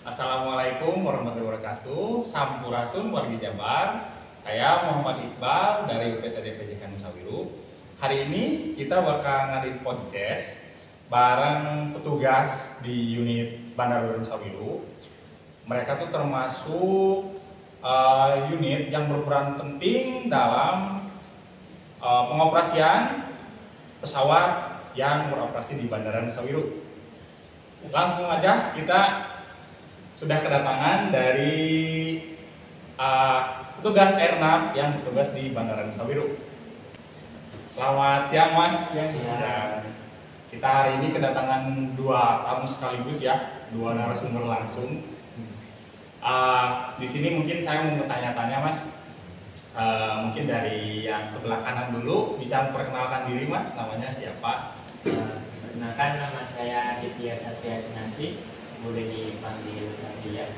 Assalamualaikum warahmatullahi wabarakatuh. Sampurasun wargi Jabar. Saya Muhammad Iqbal dari UPTD PJK Nusawiru. Hari ini kita bakal ngadain podcast bareng petugas di unit Bandar Nusawiru. Mereka tuh termasuk unit yang berperan penting dalam pengoperasian pesawat yang beroperasi di Bandara Nusawiru. Langsung aja kita sudah kedatangan dari petugas airnav yang bertugas di Bandara Nusawiru. Selamat siang, Mas. Siang. Kita hari ini kedatangan dua tamu sekaligus ya, dua narasumber langsung. Di sini mungkin saya mau bertanya-tanya, Mas. Mungkin dari yang sebelah kanan dulu bisa memperkenalkan diri, Mas. Namanya siapa? Perkenalkan, nama saya Aditya Satria Kinasi, boleh dipanggil Satria.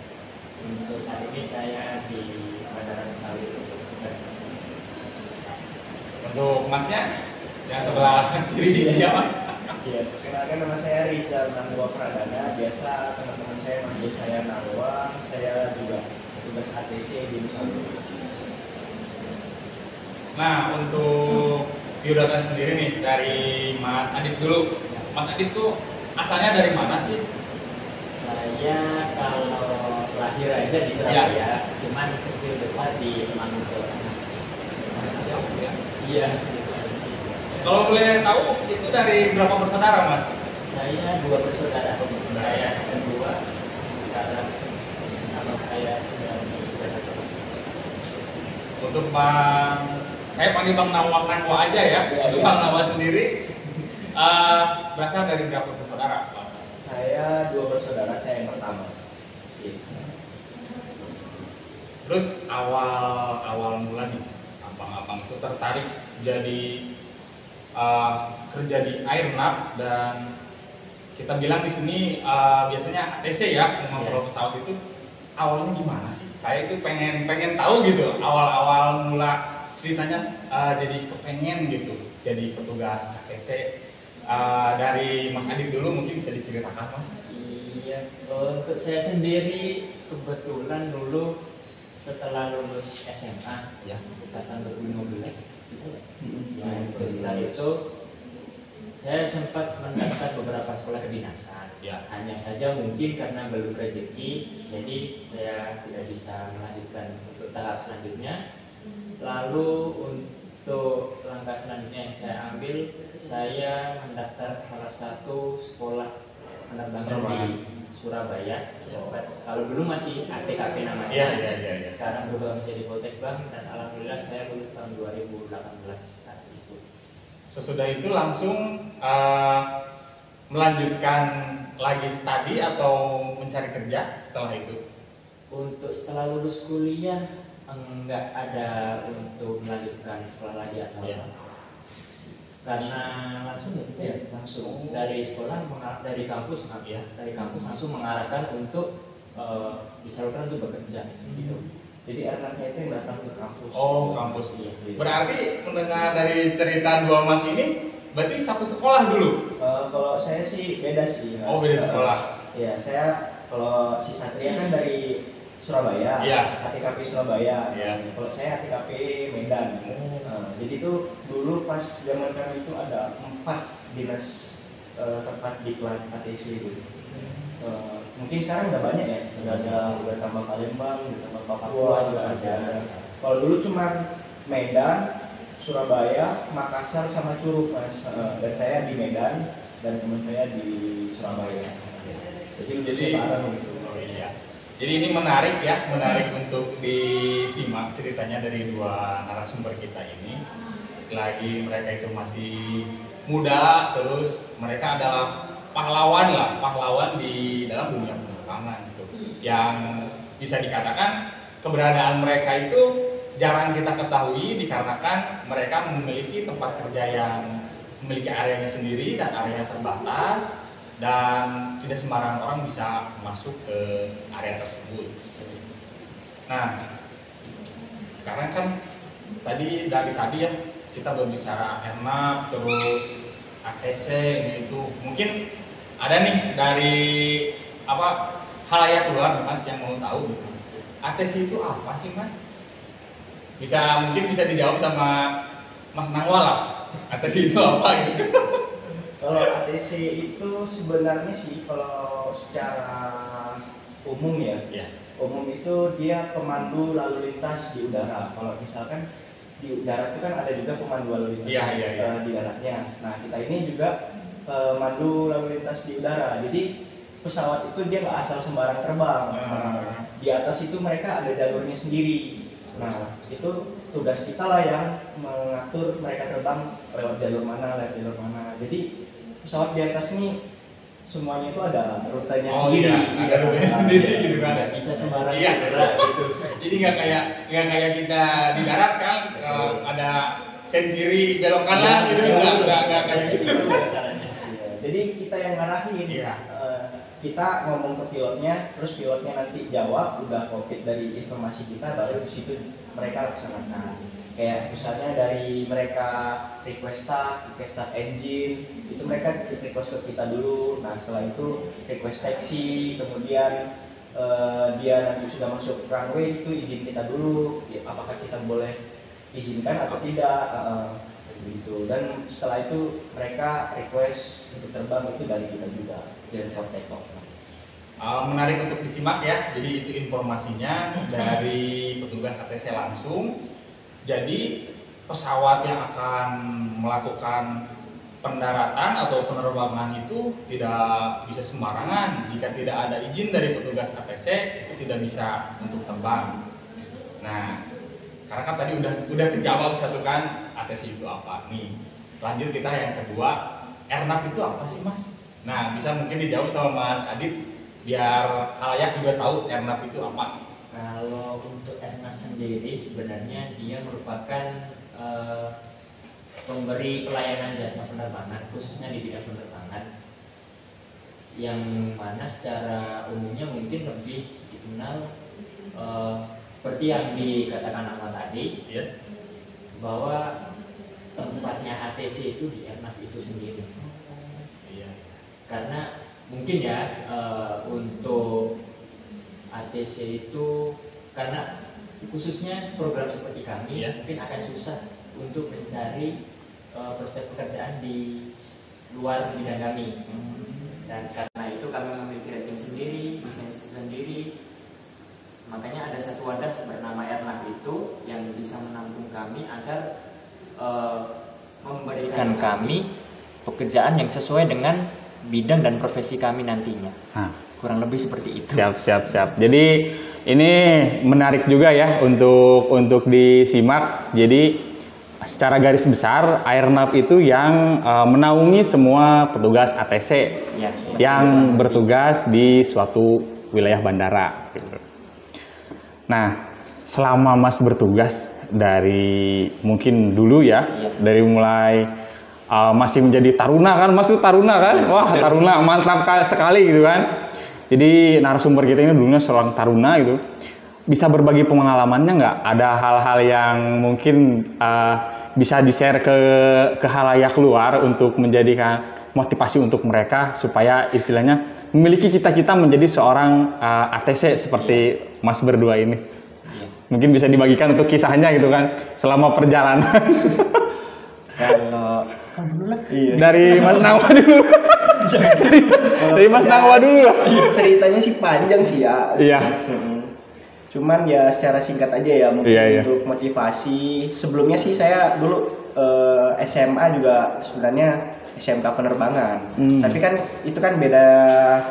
Untuk saat ini saya di Bandara Nusawiru. Untuk Masnya yang sebelah kiri ya, Mas. Iya, perkenalkan nama saya Rizal Nangwa Pradana. Biasa teman-teman saya manggil saya Nangwa. Saya juga petugas ATC di Nusawiru. Nah, untuk biodata sendiri nih dari Mas Adit dulu. Mas Adit tuh asalnya dari mana sih? Saya kalau lahir aja di Surabaya, cuman kecil besar di Temanggung. Iya. Kalau boleh tahu itu dari berapa bersaudara, Mas? Saya dua bersaudara. Saya kedua. Sekarang abang saya sudah meninggal. Untuk Bang, saya panggil Bang Nawang aja ya. Untuk Bang Nawa sendiri berasal dari berapa bersaudara, Bang? Saya dua bersaudara, saya yang pertama. Terus awal mula nih, abang itu tertarik jadi kerja di airnav, dan kita bilang di sini biasanya ATC ya, mengontrol pesawat itu awalnya gimana sih? Saya itu pengen tahu gitu awal mula ceritanya, jadi kepengen gitu jadi petugas ATC. Dari Mas Adit dulu mungkin bisa diceritakan, Mas. Iya, untuk saya sendiri kebetulan dulu setelah lulus SMA ya sekitar tahun 2015 ya, setelah itu saya sempat mendaftar beberapa sekolah kedinasan Ya. Hanya saja mungkin karena belum rezeki, jadi saya tidak bisa melanjutkan untuk tahap selanjutnya. Lalu untuk langkah selanjutnya yang saya ambil, saya mendaftar salah satu sekolah penerbangan di Surabaya. Kalau dulu masih ATKP namanya. Iya. Sekarang berubah menjadi Poltek Bank, dan alhamdulillah saya lulus tahun 2018 saat itu. Sesudah itu langsung melanjutkan lagi studi atau mencari kerja setelah itu? Untuk setelah lulus kuliah enggak ada untuk melanjutkan sekolah lagi atau apa. Karena langsung langsung dari sekolah dari kampus dari kampus langsung mengarahkan untuk disalurkan untuk bekerja gitu. Jadi airnavnya itu yang datang ke kampus. Oh, kampus. Iya. Berarti mendengar dari cerita dua Mas ini, berarti satu sekolah dulu? Kalau saya sih beda sih. Mas. Oh, beda sekolah. Iya, saya kalau si Satria kan dari Surabaya, Iya. ATKP Surabaya. Iya. Kalau saya ATKP Medan. Jadi itu dulu pas zaman kami itu ada 4 dinas tempat diklat ATC gitu. Mungkin sekarang udah banyak ya, udah tambah Palembang, udah tambah Papua juga ada. Kalau dulu cuma Medan, Surabaya, Makassar sama Curug, Mas. Dan saya di Medan dan teman saya di Surabaya. Jadi bareng gitu. Oh iya. Jadi ini menarik untuk disimak ceritanya dari dua narasumber kita ini. Selagi mereka itu masih muda, terus mereka adalah pahlawan di dalam dunia penerbangan gitu. Yang bisa dikatakan keberadaan mereka itu jarang kita ketahui dikarenakan mereka memiliki tempat kerja yang memiliki areanya sendiri dan area terbatas, dan tidak sembarang orang bisa masuk ke area tersebut. Nah, sekarang kan dari tadi ya kita berbicara airnav, terus ATC ini itu. Mungkin ada nih dari halayak luar Mas yang mau tahu gitu. ATC itu apa sih Mas? Mungkin bisa dijawab sama Mas Nangwa lah. ATC itu apa gitu? Kalau ATC itu sebenarnya sih kalau secara umum ya, umum itu dia pemandu lalu lintas di udara. Kalau misalkan di udara itu kan ada juga pemandu lalu lintas di daratnya. Nah kita ini juga pemandu lalu lintas di udara. Jadi pesawat itu dia nggak asal sembarang terbang. Di atas itu mereka ada jalurnya sendiri. Nah itu tugas kita lah yang mengatur mereka terbang lewat jalur mana. Jadi pesawat di atas ini semuanya itu ada rutenya sendiri. Ada rutenya sendiri gitu kan. Nggak bisa sembarang gerak gitu. Jadi nggak kayak kita di darat kan ada sen kiri belok kanan gitu, nggak kayak gitu. Jadi kita yang ngarahin. Kita ngomong ke pilotnya, terus pilotnya nanti jawab, udah copy dari informasi kita, baru di situ mereka laksanakan. Kayak misalnya dari mereka request start engine, itu mereka request ke kita dulu. Nah setelah itu request taxi, kemudian dia nanti sudah masuk runway itu izin kita dulu, apakah kita boleh izinkan atau tidak, gitu. Dan setelah itu mereka request untuk terbang itu dari kita juga. Dan for take off. Menarik untuk disimak ya. Jadi itu informasinya dari petugas ATC langsung. Jadi pesawat yang akan melakukan pendaratan atau penerbangan itu tidak bisa sembarangan. Jika tidak ada izin dari petugas ATC itu tidak bisa untuk terbang. Nah, karena kan tadi udah kejawab satu kan ATC itu apa nih. Lanjut kita yang kedua, airnav itu apa sih Mas? Nah, bisa mungkin dijawab sama Mas Adit biar halayak juga tahu airnav itu apa. Kalau untuk airnav sendiri sebenarnya dia merupakan pemberi pelayanan jasa penerbangan khususnya di bidang penerbangan, yang mana secara umumnya mungkin lebih dikenal seperti yang dikatakan Ahmad tadi, bahwa tempatnya ATC itu di airnav itu sendiri. Karena mungkin ya untuk ATC itu karena khususnya program seperti kami mungkin akan susah untuk mencari prospek pekerjaan di luar bidang kami. Dan karena itu kami memiliki rating sendiri, lisensi sendiri. Makanya ada satu wadah bernama airnav itu yang bisa menampung kami agar memberikan kami pekerjaan yang sesuai dengan bidang dan profesi kami nantinya. Kurang lebih seperti itu. Siap. Jadi ini menarik juga ya untuk disimak. Jadi secara garis besar airnav itu yang menaungi semua petugas ATC yang bertugas di suatu wilayah bandara. Gitu. Nah, selama Mas bertugas dari mungkin dulu dari mulai masih menjadi taruna kan, Mas itu taruna kan? Wah, taruna mantap sekali gitu kan. Jadi narasumber kita ini dulunya seorang taruna gitu. Bisa berbagi pengalamannya nggak? Ada hal-hal yang mungkin bisa di-share ke halayak luar untuk menjadikan motivasi untuk mereka supaya istilahnya memiliki cita-cita menjadi seorang ATC seperti Mas berdua ini. Mungkin bisa dibagikan untuk kisahnya gitu kan selama perjalanan. Kalau dari Mas Nangwa dulu. dari Mas Nangwa dulu lah. Ceritanya sih panjang sih ya. Iya. Cuman ya secara singkat aja ya mungkin untuk motivasi. Sebelumnya sih saya dulu SMA juga sebenarnya SMK penerbangan. Tapi kan itu kan beda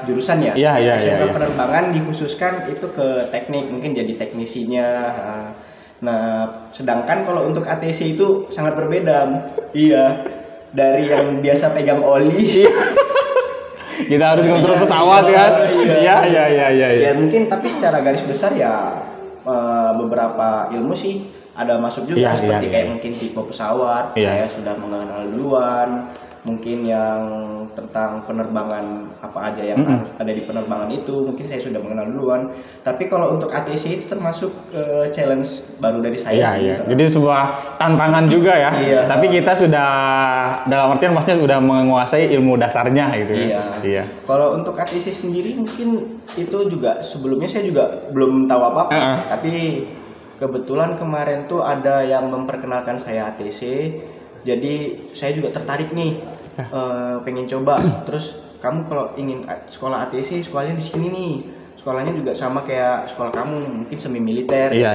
jurusan ya. SMK penerbangan dikhususkan itu ke teknik, mungkin jadi teknisinya. Nah, sedangkan kalau untuk ATC itu sangat berbeda. Dari yang biasa pegang oli. Kita harus kontrol pesawat kan. Iya. Ya mungkin tapi secara garis besar ya beberapa ilmu sih ada masuk juga kayak mungkin tipe pesawat saya sudah mengenal duluan, mungkin yang tentang penerbangan apa aja yang harus ada di penerbangan itu mungkin saya sudah mengenal duluan. Tapi kalau untuk ATC itu termasuk challenge baru dari saya. Iya. Jadi sebuah tantangan juga ya. Iya. Tapi kita sudah dalam artian maksudnya sudah menguasai ilmu dasarnya gitu. Iya. Kalau untuk ATC sendiri mungkin itu juga sebelumnya saya juga belum tahu apa-apa. Tapi kebetulan kemarin tuh ada yang memperkenalkan saya ATC. Jadi saya juga tertarik nih, pengen coba. Terus kamu kalau ingin sekolah ATC, sekolahnya di sini nih. Sekolahnya juga sama kayak sekolah kamu, mungkin semi militer. Iya.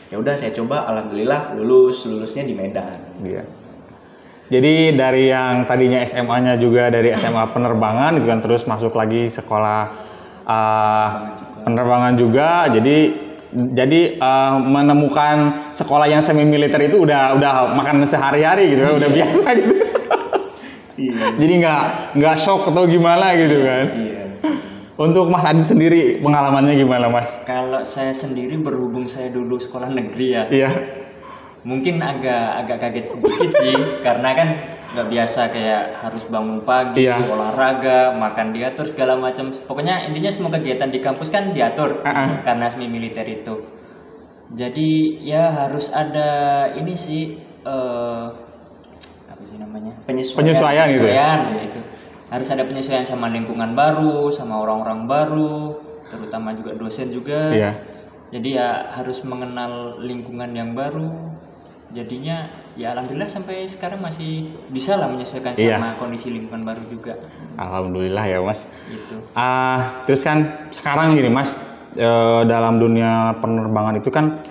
Ya udah saya coba, alhamdulillah lulusnya di Medan. Iya. Jadi dari yang tadinya SMA-nya juga dari SMA penerbangan itu kan terus masuk lagi sekolah penerbangan juga. Jadi menemukan sekolah yang semi militer itu udah makan sehari-hari gitu kan, udah biasa gitu. Iya. Jadi nggak shock atau gimana gitu kan. Iya. Untuk Mas Adit sendiri pengalamannya gimana Mas? Kalau saya sendiri berhubung saya dulu sekolah negeri ya, Iya. mungkin agak kaget sedikit sih, karena kan nggak biasa kayak harus bangun pagi, Iya. olahraga, makan diatur segala macam. Pokoknya intinya semua kegiatan di kampus kan diatur karena semi militer itu. Jadi ya harus ada ini sih apa sih namanya? Penyesuaian gitu ya? Gitu. Harus ada penyesuaian sama lingkungan baru, sama orang-orang baru, terutama juga dosen juga. Iya. Jadi ya harus mengenal lingkungan yang baru. Jadinya ya alhamdulillah sampai sekarang masih bisa lah menyesuaikan sama kondisi lingkungan baru juga. Alhamdulillah ya Mas. Gitu. Terus kan sekarang gini Mas, dalam dunia penerbangan itu kan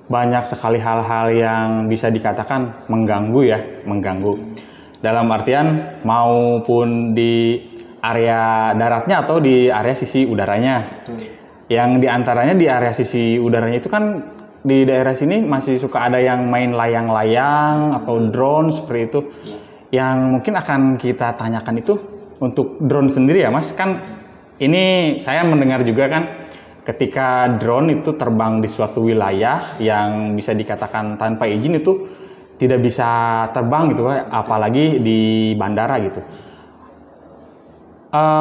banyak sekali hal-hal yang bisa dikatakan mengganggu. Dalam artian maupun di area daratnya atau di area sisi udaranya. Betul. Yang diantaranya di area sisi udaranya itu kan di daerah sini masih suka ada yang main layang-layang atau drone seperti itu. Iya. Yang mungkin akan kita tanyakan itu untuk drone sendiri ya Mas. Kan ini saya mendengar juga kan ketika drone itu terbang di suatu wilayah yang bisa dikatakan tanpa izin itu tidak bisa terbang gitu, apalagi di bandara gitu.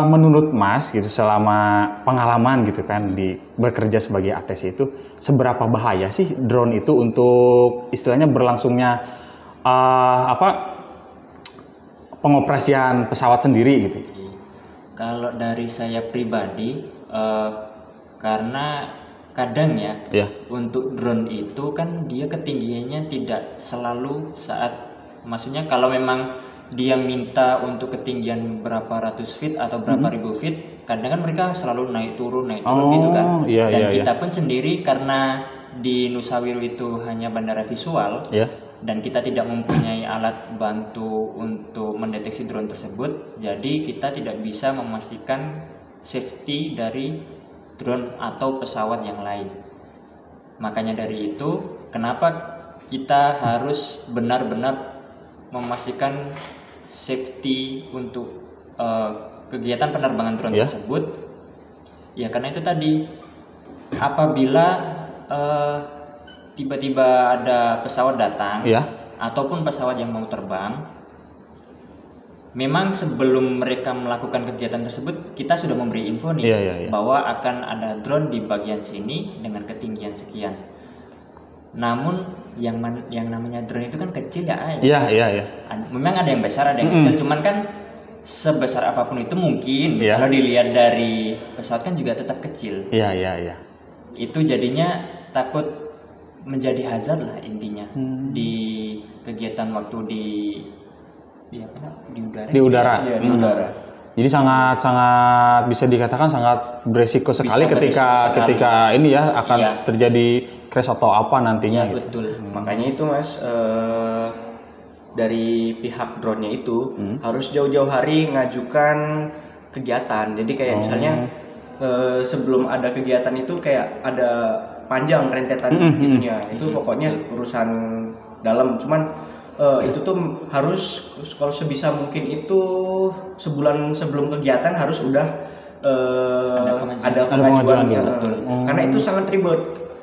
Menurut Mas gitu selama pengalaman gitu kan di bekerja sebagai ATC itu seberapa bahaya sih drone itu untuk istilahnya berlangsungnya pengoperasian pesawat sendiri gitu? Kalau dari saya pribadi, karena kadang ya untuk drone itu kan dia ketinggiannya tidak selalu maksudnya kalau memang dia minta untuk ketinggian berapa ratus feet atau berapa ribu feet, kadang kan mereka selalu naik turun gitu kan. Dan kita pun sendiri karena di Nusawiru itu hanya bandara visual dan kita tidak mempunyai alat bantu untuk mendeteksi drone tersebut, jadi kita tidak bisa memastikan safety dari drone atau pesawat yang lain. Makanya dari itu kenapa kita harus benar-benar memastikan safety untuk kegiatan penerbangan drone tersebut. Ya karena itu tadi apabila tiba-tiba ada pesawat datang ataupun pesawat yang mau terbang, memang sebelum mereka melakukan kegiatan tersebut kita sudah memberi info nih bahwa akan ada drone di bagian sini dengan ketinggian sekian. Namun yang namanya drone itu kan kecil ya. Iya. Memang ada yang besar, ada yang kecil. Cuman kan sebesar apapun itu mungkin kalau dilihat dari pesawat kan juga tetap kecil. Iya. Itu jadinya takut menjadi hazard lah intinya di kegiatan waktu di udara. Iya, di udara. Jadi sangat bisa dikatakan sangat beresiko sekali ketika ini ya akan terjadi crash atau apa nantinya. Ya, gitu. Betul. Makanya itu Mas, dari pihak drone-nya itu harus jauh-jauh hari ngajukan kegiatan. Jadi kayak misalnya sebelum ada kegiatan itu kayak ada panjang rentetan gitunya. Itu pokoknya urusan dalam. Cuman itu tuh harus kalau sebisa mungkin itu sebulan sebelum kegiatan harus udah ada pengajuan. Karena itu sangat ribet.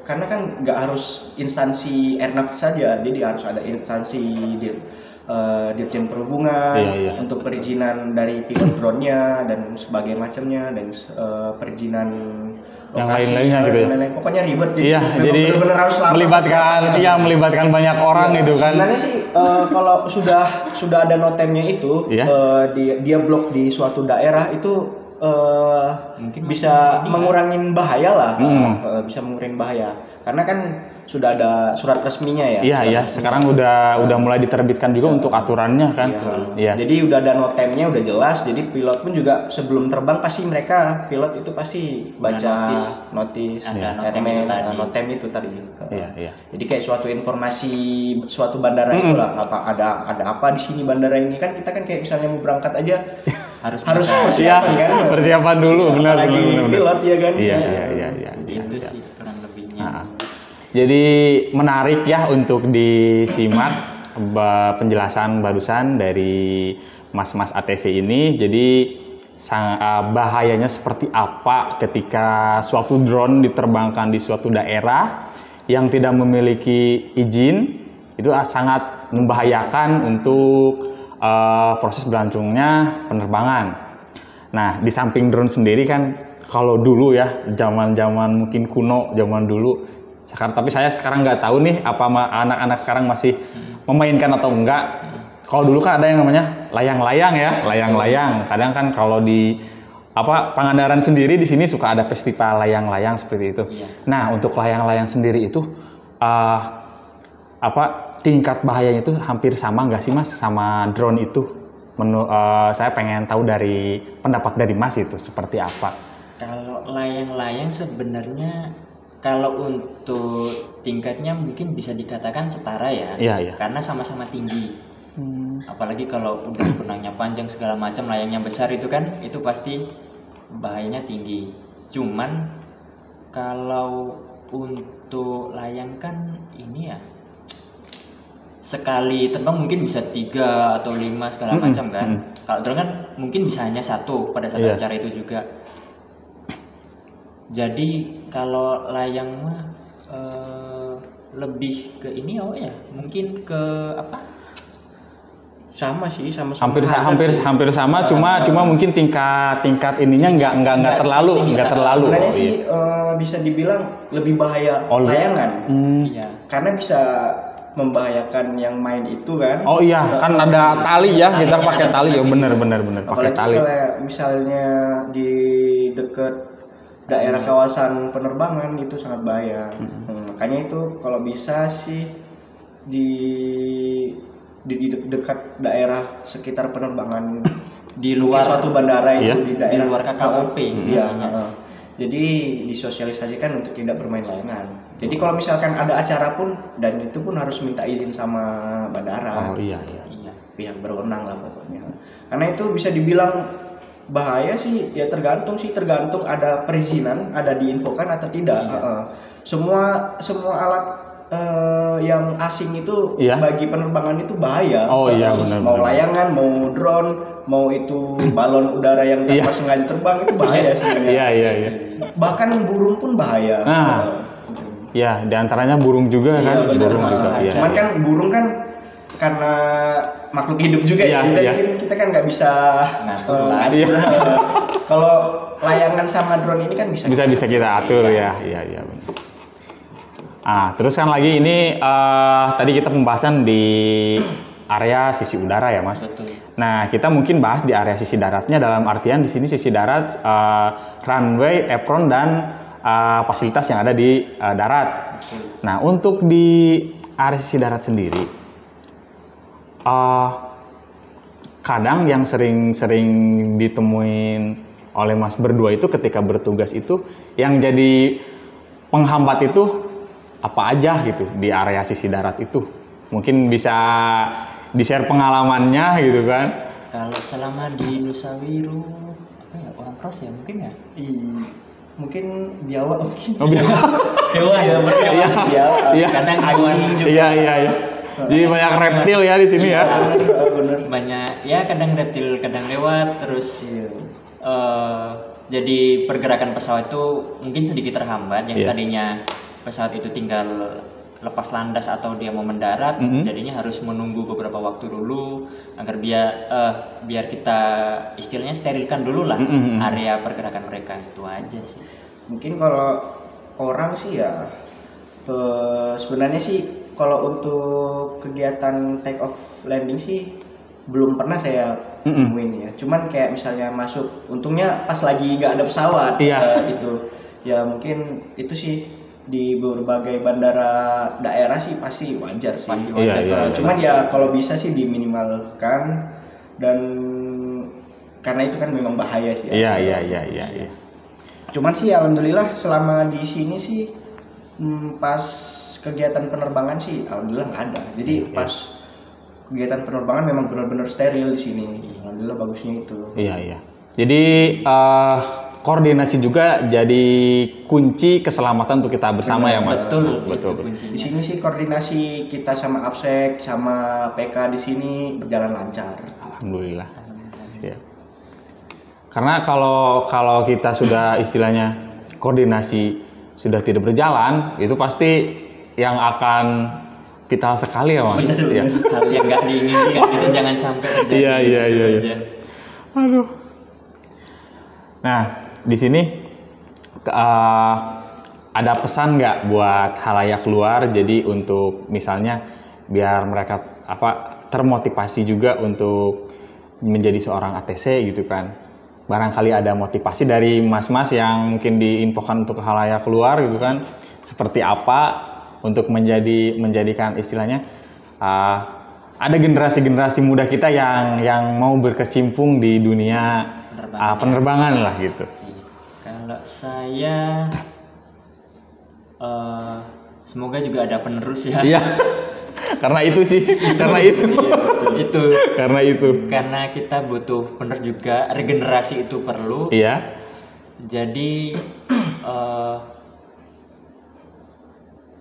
Karena kan nggak harus instansi airnav saja, jadi harus ada instansi Dirjen Perhubungan, untuk perizinan dari pilot drone-nya dan sebagainya macamnya, dan perizinan yang lokasi, lain-lainnya juga ya. Pokoknya ribet, Jadi benar-benar harus melibatkan banyak orang gitu kan. Sebenarnya sih kalau sudah ada notemnya itu, dia blok di suatu daerah itu mungkin bisa mengurangi bahaya lah, bisa mengurangi bahaya karena kan sudah ada surat resminya ya. Iya. Sekarang udah mulai diterbitkan juga untuk aturannya kan. Iya. Jadi udah ada notemnya, udah jelas. Jadi pilot pun juga sebelum terbang pasti pilot itu pasti baca notis notem itu tadi. Iya. Jadi kayak suatu informasi suatu bandara itulah, apa ada apa di sini bandara ini kan, kita kan kayak misalnya mau berangkat aja harus persiapan kan. Persiapan dulu, benar. Pilot ya kan. Iya. Itu sih kurang lebihnya. Jadi menarik ya untuk disimak penjelasan barusan dari Mas ATC ini. Jadi bahayanya seperti apa ketika suatu drone diterbangkan di suatu daerah yang tidak memiliki izin, itu sangat membahayakan untuk proses berlangsungnya penerbangan. Nah, di samping drone sendiri kan, kalau dulu ya, zaman mungkin kuno, zaman dulu. Tapi saya sekarang nggak tahu nih apa anak-anak sekarang masih memainkan atau enggak. Kalau dulu kan ada yang namanya layang-layang ya, layang-layang. Kadang kan kalau di Pangandaran sendiri di sini suka ada festival layang-layang seperti itu. Nah, untuk layang-layang sendiri itu tingkat bahayanya itu hampir sama nggak sih Mas sama drone itu? Saya pengen tahu dari pendapat dari Mas itu seperti apa. Kalau layang-layang sebenarnya kalau untuk tingkatnya mungkin bisa dikatakan setara ya. Iya. Karena sama-sama tinggi. Apalagi kalau udah benangnya panjang segala macam, layangnya besar itu kan, itu pasti bahayanya tinggi. Cuman kalau untuk layang kan ini ya, sekali terbang mungkin bisa 3 atau 5 segala macam kan. Kalau drone kan mungkin bisa hanya 1 pada saat acara itu juga. Jadi kalau layang mah lebih ke ini mungkin ke apa? Sama sih, sama hampir sama, cuma mungkin tingkat ininya nggak terlalu. Sebenarnya sih bisa dibilang lebih bahaya layangan. Iya. Karena bisa membahayakan yang main itu kan. Oh iya, kan ada tali ya, kita pakai tali ya, bener pakai tali. Kalau misalnya di dekat daerah kawasan penerbangan itu sangat bahaya. Makanya itu kalau bisa sih di dekat daerah sekitar penerbangan, di luar suatu bandara itu, di daerah di luar KKOP. Jadi disosialisasikan untuk tidak bermain layangan. Jadi kalau misalkan ada acara pun, dan itu pun harus minta izin sama bandara. Oh iya. Pihak berwenang lah pokoknya. Karena itu bisa dibilang bahaya sih, ya tergantung ada perizinan, ada diinfokan atau tidak. Semua alat yang asing itu bagi penerbangan itu bahaya. Oh iya, benar. Mau layangan, mau drone, mau itu balon udara yang tanpa sengaja terbang, itu bahaya sebenarnya. Iya. Bahkan burung pun bahaya. Ya, diantaranya burung juga kan. Burung juga. Cuman kan burung kan karena makhluk hidup juga kita kan nggak bisa ngatur. Kalau layangan sama drone ini kan bisa kita atur ya. Iya benar. Terus kan lagi ini tadi kita pembahasan di area sisi udara ya Mas. Betul. Nah, kita mungkin bahas di area sisi daratnya, dalam artian di sini sisi darat, runway, apron dan fasilitas yang ada di darat. Nah, untuk di area sisi darat sendiri, kadang yang sering ditemuin oleh Mas berdua itu ketika bertugas itu, yang jadi penghambat itu apa aja gitu di area sisi darat itu? Mungkin bisa di-share pengalamannya gitu kan? Kalau selama di Nusa Wiru, orang cross ya mungkin ya? Mungkin biawak mungkin. Oh, hewan ya, biawak. Kadang anjing juga. Iya. Jadi banyak reptil ya di sini ya. Bener. Banyak ya, kadang reptil kadang lewat terus. Jadi pergerakan pesawat itu mungkin sedikit terhambat. Yang tadinya pesawat itu tinggal lepas landas atau dia mau mendarat, jadinya harus menunggu beberapa waktu dulu agar biar kita istilahnya sterilkan dulu lah area pergerakan mereka. Itu aja sih. Mungkin kalau orang sih ya sebenarnya sih kalau untuk kegiatan take off landing sih belum pernah saya nemuin ya. Cuman kayak misalnya masuk, untungnya pas lagi nggak ada pesawat itu ya mungkin itu sih di berbagai bandara daerah sih pasti wajar sih. Pasti wajar. Cuman ya kalau bisa sih diminimalkan, dan karena itu kan memang bahaya sih. Iya. Cuman sih alhamdulillah selama di sini sih pas kegiatan penerbangan sih alhamdulillah nggak ada. Jadi pas kegiatan penerbangan memang benar-benar steril di sini. Alhamdulillah bagusnya itu. Iya. Jadi koordinasi juga jadi kunci keselamatan untuk kita bersama ya Mas. Betul. Di sini sih koordinasi kita sama Absek sama PK di sini berjalan lancar. Alhamdulillah. Ya. Karena kalau kita sudah istilahnya koordinasi sudah tidak berjalan, itu pasti yang akan vital sekali ya Mas. Benar. Hal yang nggak diinginkan itu jangan sampai terjadi. Iya. Aduh. Nah, di sini ada pesan nggak buat halayak luar, jadi untuk misalnya biar mereka termotivasi juga untuk menjadi seorang ATC gitu kan. Barangkali ada motivasi dari mas-mas yang mungkin diinfokan untuk halayak luar gitu kan, seperti apa untuk menjadikan istilahnya ada generasi muda kita yang mau berkecimpung di dunia penerbangan lah gitu. Kalau saya semoga juga ada penerus ya. Iya. Karena itu sih, karena itu. Karena kita butuh penerus juga, regenerasi itu perlu. Iya. Jadi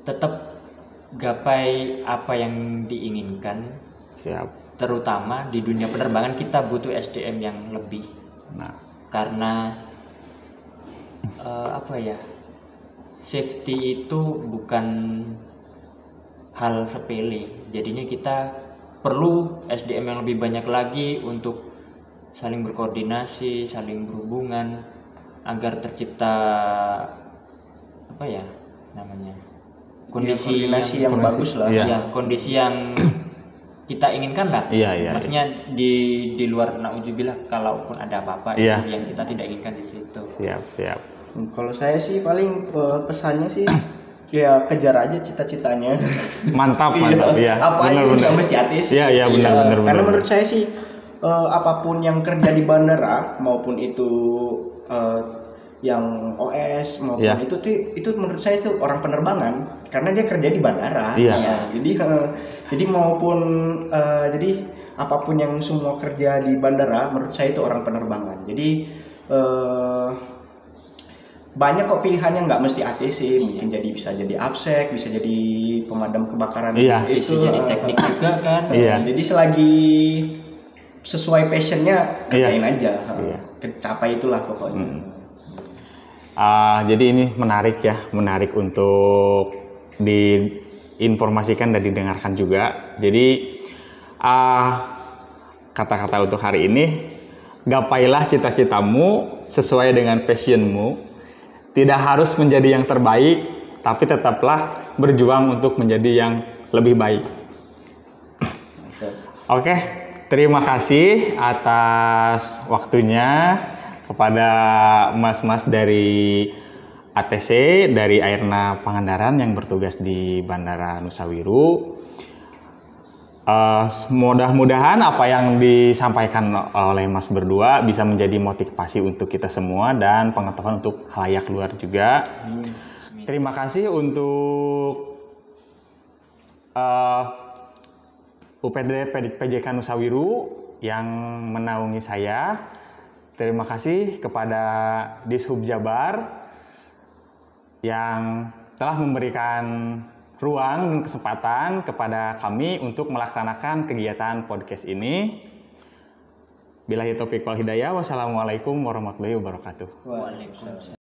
tetap gapai apa yang diinginkan. Siap. Terutama di dunia penerbangan kita butuh SDM yang lebih. Nah, karena safety itu bukan hal sepele. Jadinya kita perlu SDM yang lebih banyak lagi untuk saling berkoordinasi, saling berhubungan agar tercipta kondisi yang bagus lah. Ya, kondisi yang kita inginkan lah. Iya. Maksudnya di luar nauzubillah kalaupun ada apa-apa itu yang kita tidak inginkan di situ. Siap. Kalau saya sih paling pesannya sih ya kejar aja cita-citanya. Mantap ya. Apa aja sih nggak mesti ATC. Iya benar. Karena menurut saya sih apapun yang kerja di bandara maupun itu yang OS maupun itu menurut saya itu orang penerbangan karena dia kerja di bandara. Iya. Jadi maupun jadi apapun yang semua kerja di bandara menurut saya itu orang penerbangan. Jadi banyak kok pilihannya, nggak mesti ATC, mungkin bisa jadi Absek, bisa jadi pemadam kebakaran, bisa jadi teknik juga kan. Jadi selagi sesuai passionnya kerjain aja, kecapai itulah pokoknya. Jadi ini menarik untuk diinformasikan dan didengarkan juga. Jadi kata-kata untuk hari ini, gapailah cita-citamu sesuai dengan passionmu. Tidak harus menjadi yang terbaik, tapi tetaplah berjuang untuk menjadi yang lebih baik. Oke, terima kasih atas waktunya kepada mas-mas dari ATC, dari Airna Pangandaran yang bertugas di Bandara Nusawiru. Mudah-mudahan apa yang disampaikan oleh Mas berdua bisa menjadi motivasi untuk kita semua dan pengetahuan untuk halayak luar juga. Terima kasih untuk UPD PJK Nusawiru yang menaungi saya. Terima kasih kepada Dishub Jabar yang telah memberikan ruang dan kesempatan kepada kami untuk melaksanakan kegiatan podcast ini. Billahi taufiq wal hidayah. Wassalamualaikum warahmatullahi wabarakatuh. Waalaikumsalam.